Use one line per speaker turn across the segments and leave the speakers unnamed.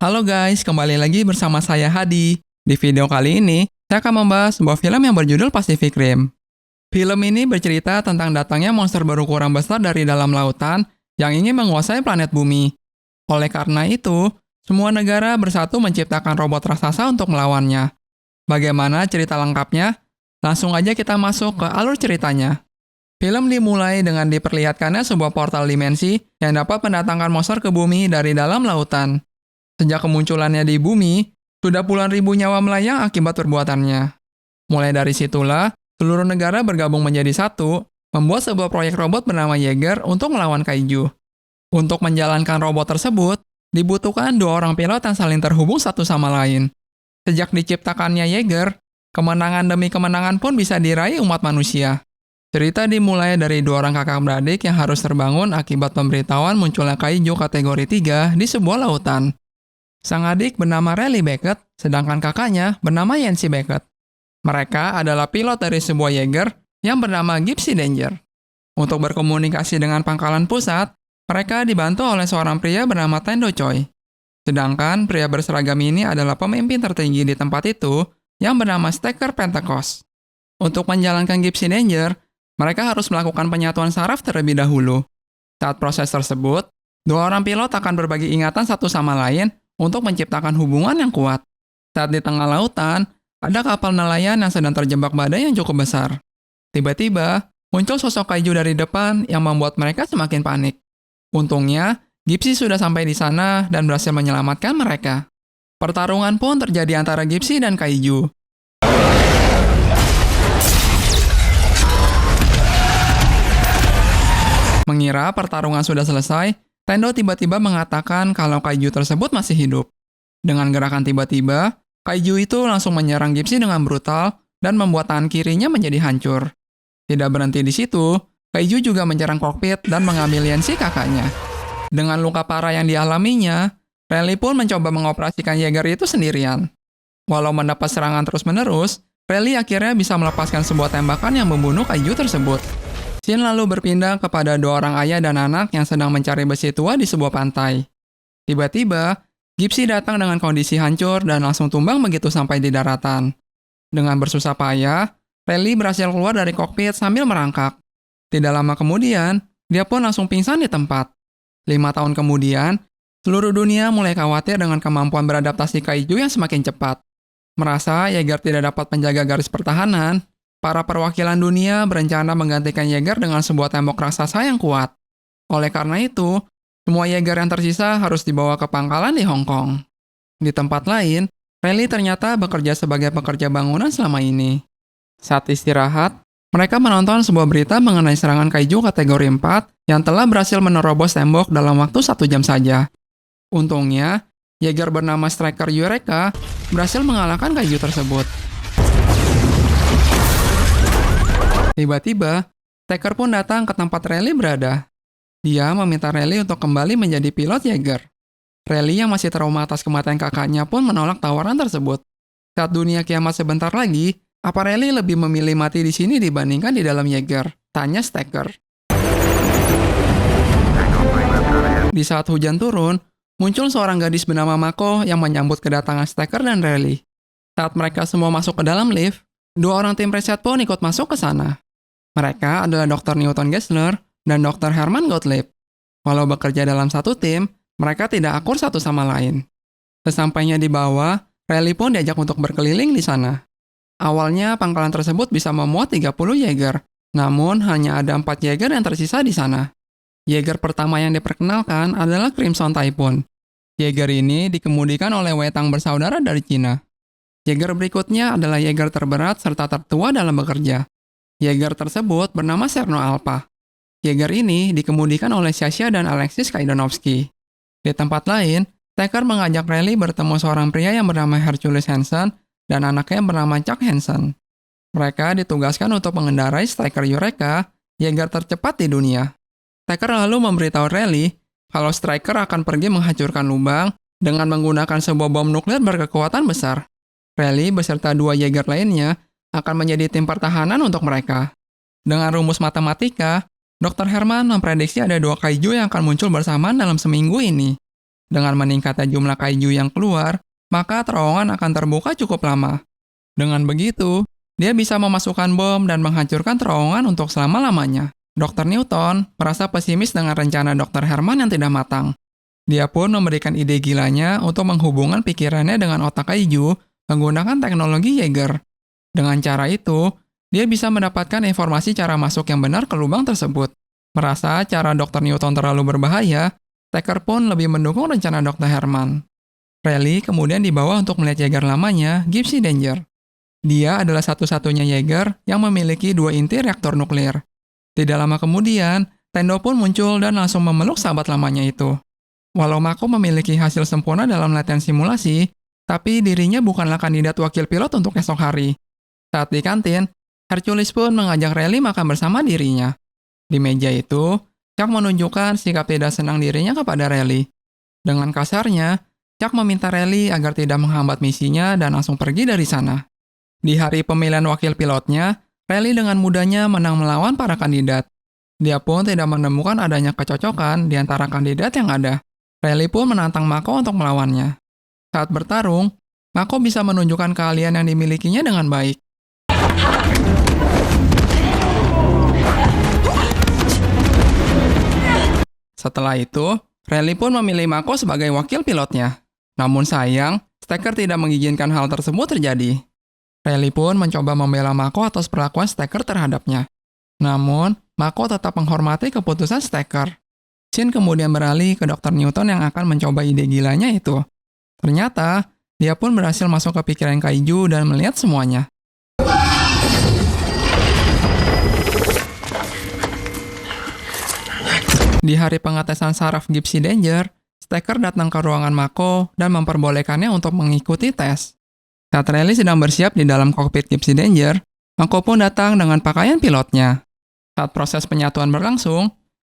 Halo guys, kembali lagi bersama saya Hadi. Di video kali ini, saya akan membahas sebuah film yang berjudul Pacific Rim. Film ini bercerita tentang datangnya monster berukuran besar dari dalam lautan yang ingin menguasai planet bumi. Oleh karena itu, semua negara bersatu menciptakan robot raksasa untuk melawannya. Bagaimana cerita lengkapnya? Langsung aja kita masuk ke alur ceritanya. Film dimulai dengan diperlihatkannya sebuah portal dimensi yang dapat mendatangkan monster ke bumi dari dalam lautan. Sejak kemunculannya di bumi, sudah puluhan ribu nyawa melayang akibat perbuatannya. Mulai dari situlah, seluruh negara bergabung menjadi satu, membuat sebuah proyek robot bernama Jaeger untuk melawan kaiju. Untuk menjalankan robot tersebut, dibutuhkan dua orang pilot yang saling terhubung satu sama lain. Sejak diciptakannya Jaeger, kemenangan demi kemenangan pun bisa diraih umat manusia. Cerita dimulai dari dua orang kakak beradik yang harus terbangun akibat pemberitahuan munculnya kaiju kategori 3 di sebuah lautan. Sang adik bernama Riley Beckett, sedangkan kakaknya bernama Yancy Beckett. Mereka adalah pilot dari sebuah Jaeger yang bernama Gypsy Danger. Untuk berkomunikasi dengan pangkalan pusat, mereka dibantu oleh seorang pria bernama Tendo Choi. Sedangkan pria berseragam ini adalah pemimpin tertinggi di tempat itu yang bernama Stacker Pentecost. Untuk menjalankan Gypsy Danger, mereka harus melakukan penyatuan saraf terlebih dahulu. Saat proses tersebut, dua orang pilot akan berbagi ingatan satu sama lain untuk menciptakan hubungan yang kuat. Saat di tengah lautan, ada kapal nelayan yang sedang terjebak badai yang cukup besar. Tiba-tiba, muncul sosok kaiju dari depan yang membuat mereka semakin panik. Untungnya, Gypsy sudah sampai di sana dan berhasil menyelamatkan mereka. Pertarungan pun terjadi antara Gypsy dan kaiju. Mengira pertarungan sudah selesai, Tendo tiba-tiba mengatakan kalau kaiju tersebut masih hidup. Dengan gerakan tiba-tiba, kaiju itu langsung menyerang Gypsy dengan brutal dan membuat tangan kirinya menjadi hancur. Tidak berhenti di situ, kaiju juga menyerang kokpit dan mengambil Yancy kakaknya. Dengan luka parah yang dialaminya, Riley pun mencoba mengoperasikan Jaeger itu sendirian. Walau mendapat serangan terus-menerus, Riley akhirnya bisa melepaskan sebuah tembakan yang membunuh kaiju tersebut. Scene lalu berpindah kepada dua orang ayah dan anak yang sedang mencari besi tua di sebuah pantai. Tiba-tiba, Gypsy datang dengan kondisi hancur dan langsung tumbang begitu sampai di daratan. Dengan bersusah payah, Riley berhasil keluar dari kokpit sambil merangkak. Tidak lama kemudian, dia pun langsung pingsan di tempat. 5 tahun kemudian, seluruh dunia mulai khawatir dengan kemampuan beradaptasi kaiju yang semakin cepat. Merasa Jaeger tidak dapat menjaga garis pertahanan, para perwakilan dunia berencana menggantikan Jaeger dengan sebuah tembok raksasa yang kuat. Oleh karena itu, semua Jaeger yang tersisa harus dibawa ke pangkalan di Hong Kong. Di tempat lain, Riley ternyata bekerja sebagai pekerja bangunan selama ini. Saat istirahat, mereka menonton sebuah berita mengenai serangan kaiju kategori 4 yang telah berhasil menerobos tembok dalam waktu 1 jam saja. Untungnya, Jaeger bernama Striker Eureka berhasil mengalahkan kaiju tersebut. Tiba-tiba, Striker pun datang ke tempat Riley berada. Dia meminta Riley untuk kembali menjadi pilot Jaeger. Riley yang masih trauma atas kematian kakaknya pun menolak tawaran tersebut. Saat dunia kiamat sebentar lagi, apa Riley lebih memilih mati di sini dibandingkan di dalam Jaeger? Tanya Stacker. Di saat hujan turun, muncul seorang gadis bernama Mako yang menyambut kedatangan Stacker dan Riley. Saat mereka semua masuk ke dalam lift, dua orang tim riset pun ikut masuk ke sana. Mereka adalah Dr. Newton Gessler dan Dr. Herman Gottlieb. Walau bekerja dalam satu tim, mereka tidak akur satu sama lain. Sesampainya di bawah, Riley pun diajak untuk berkeliling di sana. Awalnya, pangkalan tersebut bisa memuat 30 Jaeger, namun hanya ada 4 Jaeger yang tersisa di sana. Jaeger pertama yang diperkenalkan adalah Crimson Typhoon. Jaeger ini dikemudikan oleh Wetang bersaudara dari Cina. Jaeger berikutnya adalah Jaeger terberat serta tertua dalam bekerja. Jaeger tersebut bernama Serno Alpha. Jaeger ini dikemudikan oleh Sasha dan Alexis Kaidanovsky. Di tempat lain, Stacker mengajak Riley bertemu seorang pria yang bernama Hercules Hansen dan anaknya yang bernama Chuck Hansen. Mereka ditugaskan untuk mengendarai Striker Eureka, Jaeger tercepat di dunia. Stacker lalu memberitahu Riley kalau Striker akan pergi menghancurkan lubang dengan menggunakan sebuah bom nuklir berkekuatan besar. Riley beserta 2 Jaeger lainnya akan menjadi tim pertahanan untuk mereka. Dengan rumus matematika, Dr. Herman memprediksi ada 2 kaiju yang akan muncul bersamaan dalam seminggu ini. Dengan meningkatnya jumlah kaiju yang keluar, maka terowongan akan terbuka cukup lama. Dengan begitu, dia bisa memasukkan bom dan menghancurkan terowongan untuk selama-lamanya. Dr. Newton merasa pesimis dengan rencana Dr. Herman yang tidak matang. Dia pun memberikan ide gilanya untuk menghubungkan pikirannya dengan otak kaiju menggunakan teknologi Jaeger. Dengan cara itu, dia bisa mendapatkan informasi cara masuk yang benar ke lubang tersebut. Merasa cara Dr. Newton terlalu berbahaya, Stacker pun lebih mendukung rencana Dr. Herman. Raleigh kemudian dibawa untuk melihat Jaeger lamanya, Gypsy Danger. Dia adalah satu-satunya Jaeger yang memiliki 2 inti reaktor nuklir. Tidak lama kemudian, Tendo pun muncul dan langsung memeluk sahabat lamanya itu. Walau Mako memiliki hasil sempurna dalam latihan simulasi, tapi dirinya bukanlah kandidat wakil pilot untuk esok hari. Saat di kantin, Hercules pun mengajak Raleigh makan bersama dirinya. Di meja itu, Chuck menunjukkan sikap tidak senang dirinya kepada Raleigh. Dengan kasarnya, Chuck meminta Raleigh agar tidak menghambat misinya dan langsung pergi dari sana. Di hari pemilihan wakil pilotnya, Raleigh dengan mudahnya menang melawan para kandidat. Dia pun tidak menemukan adanya kecocokan di antara kandidat yang ada. Raleigh pun menantang Mako untuk melawannya. Saat bertarung, Mako bisa menunjukkan keahlian yang dimilikinya dengan baik. Setelah itu, Raleigh pun memilih Mako sebagai wakil pilotnya. Namun sayang, Stacker tidak mengizinkan hal tersebut terjadi. Raleigh pun mencoba membela Mako atas perlakuan Stacker terhadapnya. Namun, Mako tetap menghormati keputusan Stacker. Shin kemudian beralih ke Dr. Newton yang akan mencoba ide gilanya itu. Ternyata, dia pun berhasil masuk ke pikiran kaiju dan melihat semuanya. Di hari pengetesan saraf Gypsy Danger, Stacker datang ke ruangan Mako dan memperbolehkannya untuk mengikuti tes. Saat Raleigh sedang bersiap di dalam kokpit Gypsy Danger, Mako pun datang dengan pakaian pilotnya. Saat proses penyatuan berlangsung,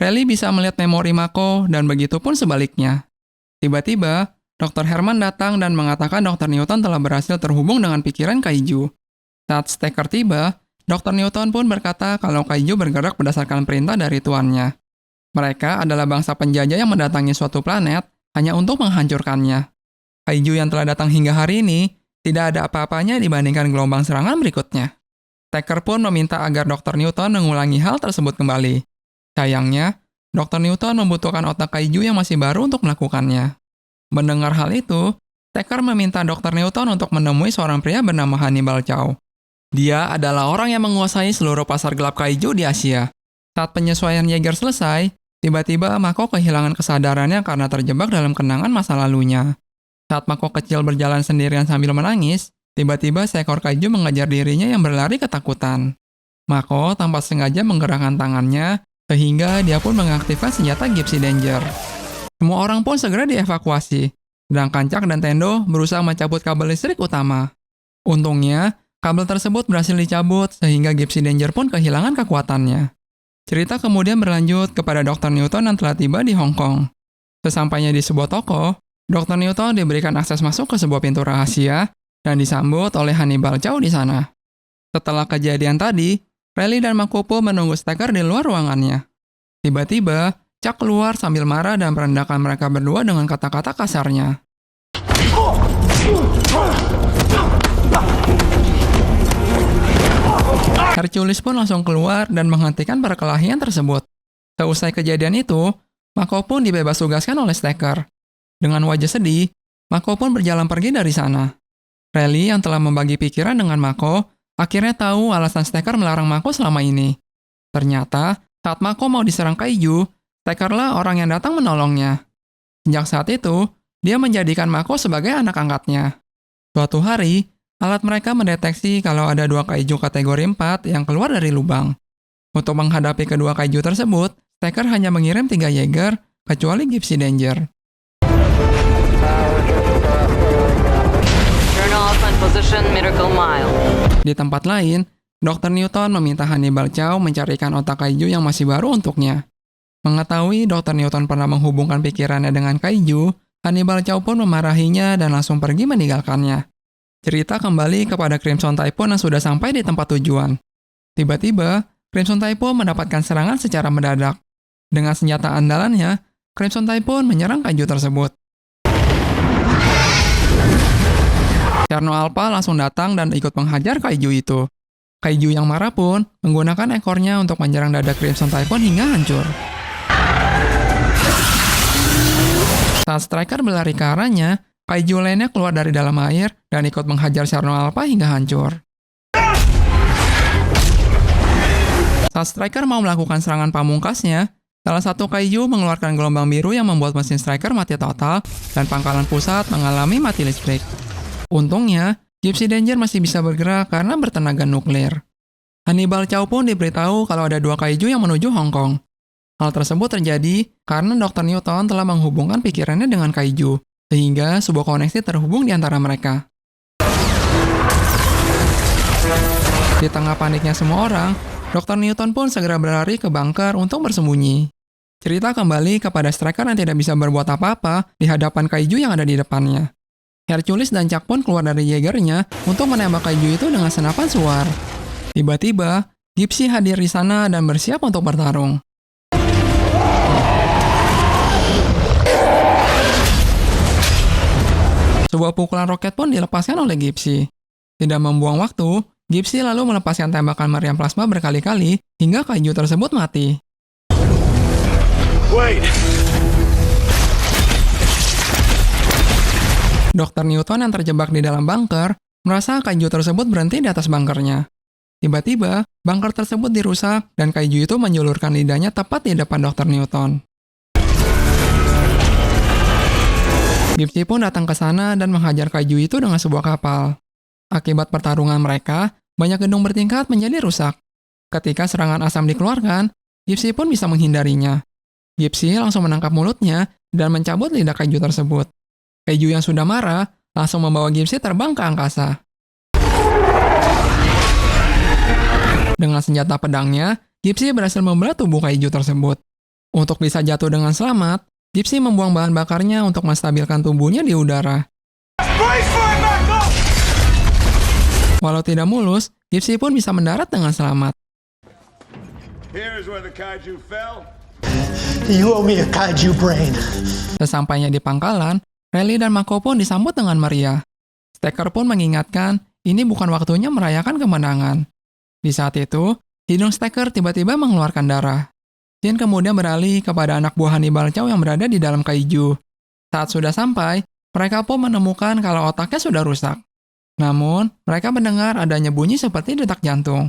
Raleigh bisa melihat memori Mako dan begitu pun sebaliknya. Tiba-tiba, Dr. Herman datang dan mengatakan Dr. Newton telah berhasil terhubung dengan pikiran kaiju. Saat Stacker tiba, Dr. Newton pun berkata kalau kaiju bergerak berdasarkan perintah dari tuannya. Mereka adalah bangsa penjajah yang mendatangi suatu planet hanya untuk menghancurkannya. Kaiju yang telah datang hingga hari ini tidak ada apa-apanya dibandingkan gelombang serangan berikutnya. Stacker pun meminta agar Dr. Newton mengulangi hal tersebut kembali. Sayangnya, Dr. Newton membutuhkan otak kaiju yang masih baru untuk melakukannya. Mendengar hal itu, Stacker meminta Dr. Newton untuk menemui seorang pria bernama Hannibal Chow. Dia adalah orang yang menguasai seluruh pasar gelap kaiju di Asia. Saat penyesuaian Jaeger selesai, tiba-tiba Mako kehilangan kesadarannya karena terjebak dalam kenangan masa lalunya. Saat Mako kecil berjalan sendirian sambil menangis, tiba-tiba seekor kaiju mengejar dirinya yang berlari ketakutan. Mako tanpa sengaja menggerakkan tangannya, sehingga dia pun mengaktifkan senjata Gypsy Danger. Semua orang pun segera dievakuasi, sedangkan Chuck dan Tendo berusaha mencabut kabel listrik utama. Untungnya, kabel tersebut berhasil dicabut sehingga Gypsy Danger pun kehilangan kekuatannya. Cerita kemudian berlanjut kepada Dr. Newton yang telah tiba di Hong Kong. Sesampainya di sebuah toko, Dr. Newton diberikan akses masuk ke sebuah pintu rahasia dan disambut oleh Hannibal Chow di sana. Setelah kejadian tadi, Raleigh dan Mako menunggu Stacker di luar ruangannya. Tiba-tiba, Chuck keluar sambil marah dan merendahkan mereka berdua dengan kata-kata kasarnya. Hercules pun langsung keluar dan menghentikan perkelahian tersebut. Seusai kejadian itu, Mako pun dibebas tugaskan oleh Stacker. Dengan wajah sedih, Mako pun berjalan pergi dari sana. Raleigh yang telah membagi pikiran dengan Mako, akhirnya tahu alasan Stacker melarang Mako selama ini. Ternyata, saat Mako mau diserang kaiju, Stackerlah orang yang datang menolongnya. Sejak saat itu, dia menjadikan Mako sebagai anak angkatnya. Suatu hari, alat mereka mendeteksi kalau ada 2 kaiju kategori 4 yang keluar dari lubang. Untuk menghadapi kedua kaiju tersebut, Stacker hanya mengirim 3 Jaeger, kecuali Gypsy Danger. Di tempat lain, Dr. Newton meminta Hannibal Chow mencarikan otak kaiju yang masih baru untuknya. Mengetahui Dr. Newton pernah menghubungkan pikirannya dengan kaiju, Hannibal Chow pun memarahinya dan langsung pergi meninggalkannya. Cerita kembali kepada Crimson Typhoon yang sudah sampai di tempat tujuan. Tiba-tiba, Crimson Typhoon mendapatkan serangan secara mendadak. Dengan senjata andalannya, Crimson Typhoon menyerang kaiju tersebut. Cherno Alpha langsung datang dan ikut menghajar kaiju itu. Kaiju yang marah pun menggunakan ekornya untuk menyerang dada Crimson Typhoon hingga hancur. Saat Striker berlari ke arahnya, kaiju lainnya keluar dari dalam air dan ikut menghajar Cherno Alpha hingga hancur. Saat Striker mau melakukan serangan pamungkasnya, salah satu kaiju mengeluarkan gelombang biru yang membuat mesin Striker mati total dan pangkalan pusat mengalami mati listrik. Untungnya, Gypsy Danger masih bisa bergerak karena bertenaga nuklir. Hannibal Chow pun diberitahu kalau ada 2 kaiju yang menuju Hong Kong. Hal tersebut terjadi karena Dr. Newton telah menghubungkan pikirannya dengan kaiju, sehingga sebuah koneksi terhubung di antara mereka. Di tengah paniknya semua orang, Dr. Newton pun segera berlari ke bunker untuk bersembunyi. Cerita kembali kepada Striker yang tidak bisa berbuat apa-apa di hadapan kaiju yang ada di depannya. Hercules dan Chuck pun keluar dari Jaeger-nya untuk menembak kaiju itu dengan senapan suar. Tiba-tiba, Gypsy hadir di sana dan bersiap untuk bertarung. Sebuah pukulan roket pun dilepaskan oleh Gypsy. Tidak membuang waktu, Gypsy lalu melepaskan tembakan meriam plasma berkali-kali hingga kaiju tersebut mati.
Wait.
Dr. Newton yang terjebak di dalam bunker merasa kaiju tersebut berhenti di atas bunkernya. Tiba-tiba, bunker tersebut dirusak dan kaiju itu menjulurkan lidahnya tepat di depan Dr. Newton. Gypsy pun datang ke sana dan menghajar kaiju itu dengan sebuah kapal. Akibat pertarungan mereka, banyak gedung bertingkat menjadi rusak. Ketika serangan asam dikeluarkan, Gypsy pun bisa menghindarinya. Gypsy langsung menangkap mulutnya dan mencabut lidah kaiju tersebut. Kaiju yang sudah marah langsung membawa Gypsy terbang ke angkasa. Dengan senjata pedangnya, Gypsy berhasil membelah tubuh kaiju tersebut. Untuk bisa jatuh dengan selamat, Gypsy membuang bahan bakarnya untuk menstabilkan tubuhnya di udara. Walau tidak mulus, Gypsy pun bisa mendarat dengan selamat.
Here's where the kaiju fell.
You owe me a kaiju brain.
Sesampainya di pangkalan, Rally dan Mako pun disambut dengan meriah. Stacker pun mengingatkan, ini bukan waktunya merayakan kemenangan. Di saat itu, hidung Stacker tiba-tiba mengeluarkan darah. Jin kemudian beralih kepada anak buah Hannibal Chow yang berada di dalam kaiju. Saat sudah sampai, mereka pun menemukan kalau otaknya sudah rusak. Namun, mereka mendengar adanya bunyi seperti detak jantung.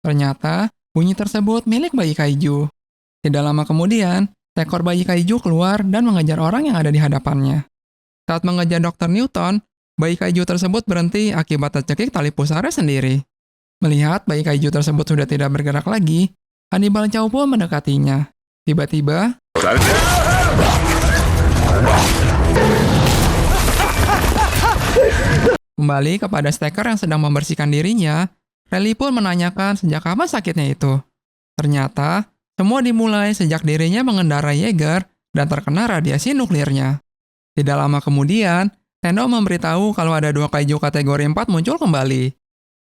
Ternyata, bunyi tersebut milik bayi kaiju. Tidak lama kemudian, seekor bayi kaiju keluar dan mengejar orang yang ada di hadapannya. Saat mengejar Dr. Newton, bayi kaiju tersebut berhenti akibat tercekik tali pusarnya sendiri. Melihat bayi kaiju tersebut sudah tidak bergerak lagi, Hannibal Chow pun mendekatinya. Tiba-tiba, kembali kepada Stacker yang sedang membersihkan dirinya, Rally pun menanyakan sejak kapan sakitnya itu. Ternyata, semua dimulai sejak dirinya mengendarai Jaeger dan terkena radiasi nuklirnya. Tidak lama kemudian, Tendo memberitahu kalau ada 2 kaiju kategori 4 muncul kembali.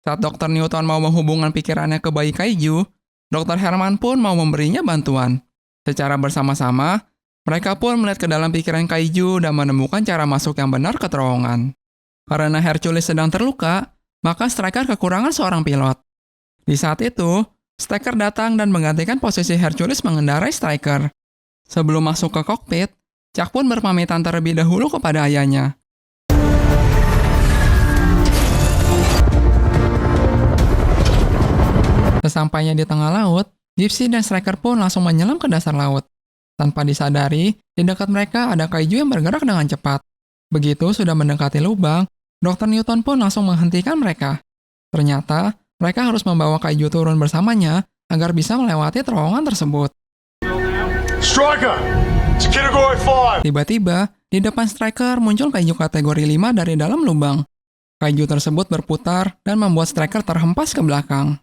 Saat Dr. Newton mau menghubungkan pikirannya ke bayi kaiju, Dr. Herman pun mau memberinya bantuan. Secara bersama-sama, mereka pun melihat ke dalam pikiran kaiju dan menemukan cara masuk yang benar ke terowongan. Karena Hercules sedang terluka, maka Striker kekurangan seorang pilot. Di saat itu, Stacker datang dan menggantikan posisi Hercules mengendarai Striker. Sebelum masuk ke kokpit, Chuck pun berpamitan terlebih dahulu kepada ayahnya. Sesampainya di tengah laut, Gypsy dan Striker pun langsung menyelam ke dasar laut. Tanpa disadari, di dekat mereka ada kaiju yang bergerak dengan cepat. Begitu sudah mendekati lubang, Dr. Newton pun langsung menghentikan mereka. Ternyata, mereka harus membawa kaiju turun bersamanya agar bisa melewati terowongan tersebut.
Striker! It's Category 5!
Tiba-tiba, di depan Striker muncul kaiju kategori 5 dari dalam lubang. Kaiju tersebut berputar dan membuat Striker terhempas ke belakang.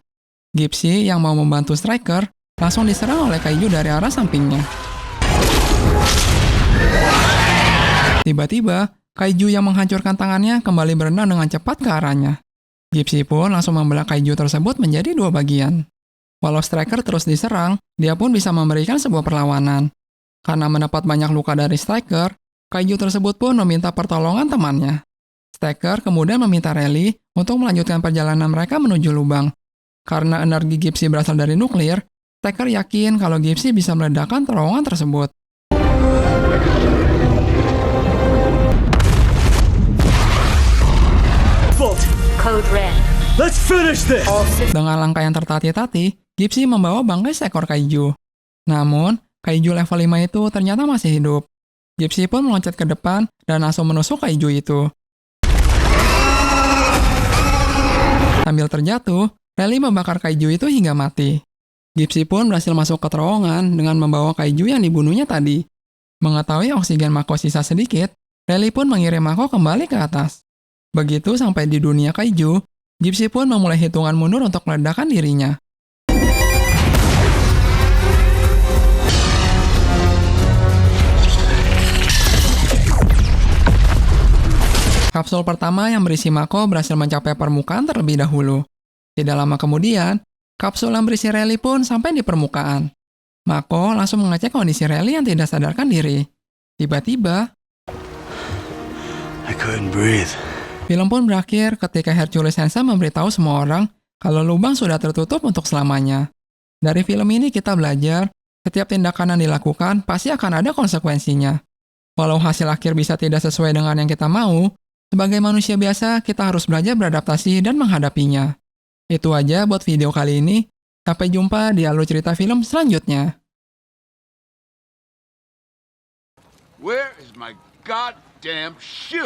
Gypsy yang mau membantu Striker langsung diserang oleh kaiju dari arah sampingnya. Tiba-tiba, kaiju yang menghancurkan tangannya kembali berenang dengan cepat ke arahnya. Gypsy pun langsung membelah kaiju tersebut menjadi 2 bagian. Walau Striker terus diserang, dia pun bisa memberikan sebuah perlawanan. Karena mendapat banyak luka dari Striker, kaiju tersebut pun meminta pertolongan temannya. Stacker kemudian meminta Raleigh untuk melanjutkan perjalanan mereka menuju lubang. Karena energi Gypsy berasal dari nuklir, Stacker yakin kalau Gypsy bisa meledakkan terowongan tersebut.
Vault,
Code Red.
let's finish this!
Dengan langkah yang tertati-tati, Gypsy membawa bangkai seekor kaiju. Namun, kaiju level 5 itu ternyata masih hidup. Gypsy pun meloncat ke depan dan langsung menusuk kaiju itu. Sambil terjatuh, Raleigh membakar kaiju itu hingga mati. Gypsy pun berhasil masuk ke terowongan dengan membawa kaiju yang dibunuhnya tadi. Mengetahui oksigen Mako sisa sedikit, Raleigh pun mengirim Mako kembali ke atas. Begitu sampai di dunia kaiju, Gypsy pun memulai hitungan mundur untuk meledakkan dirinya. Kapsul pertama yang berisi Mako berhasil mencapai permukaan terlebih dahulu. Tidak lama kemudian, kapsul yang berisi Raleigh pun sampai di permukaan. Mako langsung mengecek kondisi Raleigh yang tidak sadarkan diri. Tiba-tiba,
I couldn't breathe.
film pun berakhir ketika Hercules Hansen memberitahu semua orang kalau lubang sudah tertutup untuk selamanya. Dari film ini kita belajar, setiap tindakan yang dilakukan pasti akan ada konsekuensinya. Walau hasil akhir bisa tidak sesuai dengan yang kita mau, sebagai manusia biasa kita harus belajar beradaptasi dan menghadapinya. Itu aja buat video kali ini. Sampai jumpa di alur cerita film selanjutnya.
Where is my goddamn shoe?